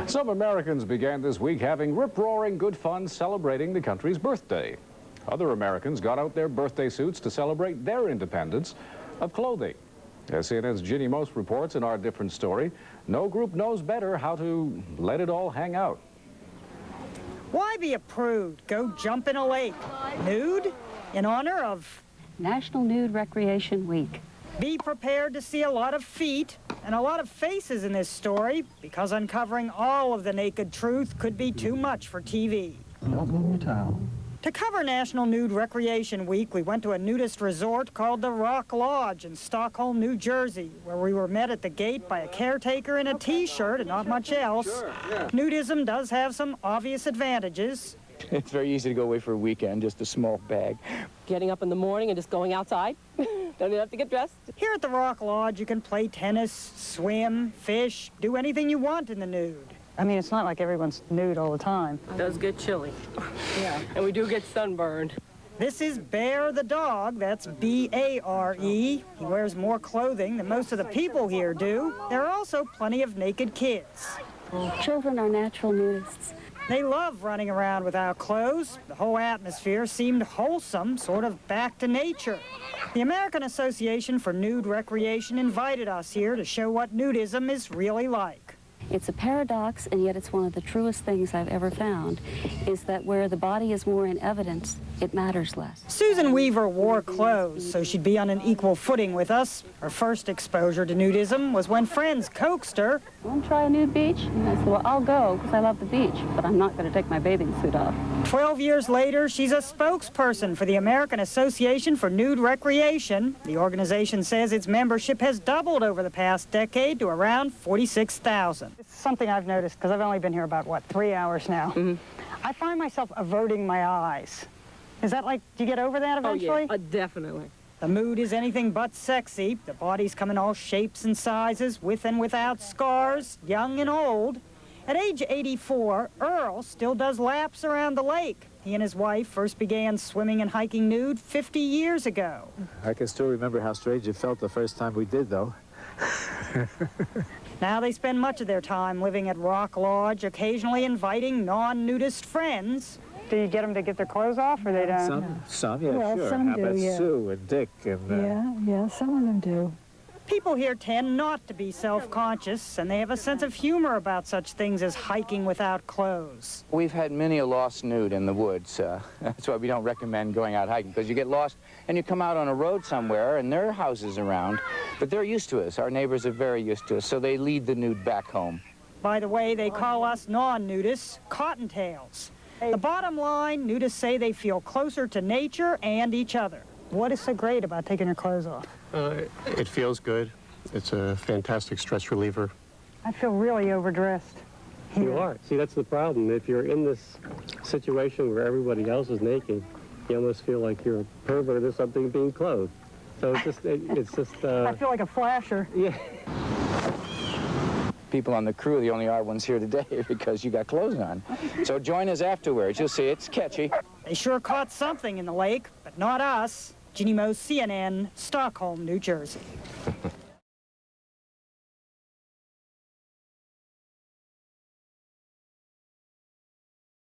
Some Americans began this week having rip-roaring good fun celebrating the country's birthday. Other Americans got out their birthday suits to celebrate their independence of clothing. As CNN's Jeanne Moos reports in our different story, no group knows better how to let it all hang out. Why be a prude? Go jump in a lake. Nude? In honor of National Nude Recreation Week. Be prepared to see a lot of feet and a lot of faces in this story, because uncovering all of the naked truth could be too much for TV. Don't move your towel. To cover National Nude Recreation Week, we went to a nudist resort called the Rock Lodge in Stockholm, New Jersey, where we were met at the gate by a caretaker in a T-shirt and not much else. Sure, yeah. Nudism does have some obvious advantages. It's very easy to go away for a weekend, just a small bag. Getting up in the morning and just going outside. Don't even have to get dressed. Here at the Rock Lodge, you can play tennis, swim, fish, do anything you want in the nude. I mean, it's not like everyone's nude all the time. It does get chilly. Yeah. And we do get sunburned. This is Bear the dog. That's B-A-R-E. He wears more clothing than most of the people here do. There are also plenty of naked kids. Children are natural nudists. They love running around without clothes. The whole atmosphere seemed wholesome, sort of back to nature. The American Association for Nude Recreation invited us here to show what nudism is really like. It's a paradox, and yet it's one of the truest things I've ever found, is that where the body is more in evidence, it matters less. Susan Weaver wore clothes, so she'd be on an equal footing with us. Her first exposure to nudism was when friends coaxed her. Want to try a nude beach? And I said, well, I'll go, because I love the beach, but I'm not going to take my bathing suit off. 12 years later, she's a spokesperson for the American Association for Nude Recreation. The organization says its membership has doubled over the past decade to around 46,000. It's something I've noticed, because I've only been here about, 3 hours now. I find myself averting my eyes. Is that like, do you get over that eventually? Oh, yeah, definitely. The mood is anything but sexy. The bodies come in all shapes and sizes, with and without scars, young and old. At age 84, Earl still does laps around the lake. He and his wife first began swimming and hiking nude 50 years ago. I can still remember how strange it felt the first time we did, though. Now they spend much of their time living at Rock Lodge, occasionally inviting non-nudist friends. Do you get them to get their clothes off, or they don't? Some, yeah, Well, sure. some How do, about yeah. Sue and Dick and... Yeah, some of them do. People here tend not to be self-conscious, and they have a sense of humor about such things as hiking without clothes. We've had many a lost nude in the woods. That's why we don't recommend going out hiking, because you get lost and you come out on a road somewhere and there are houses around, but they're used to us. Our neighbors are very used to us, so they lead the nude back home. By the way, they call us non-nudists cottontails. The bottom line, nudists say they feel closer to nature and each other. What is so great about taking your clothes off? It feels good. It's a fantastic stress reliever. I feel really overdressed. You are. See, that's the problem. If you're in this situation where everybody else is naked, you almost feel like you're a pervert or something being clothed. So it's just. I feel like a flasher. Yeah. People on the crew are the only odd ones here today because you got clothes on. So join us afterwards. You'll see it's catchy. They sure caught something in the lake, but not us. Jeanne Moos, CNN, Stockholm, New Jersey.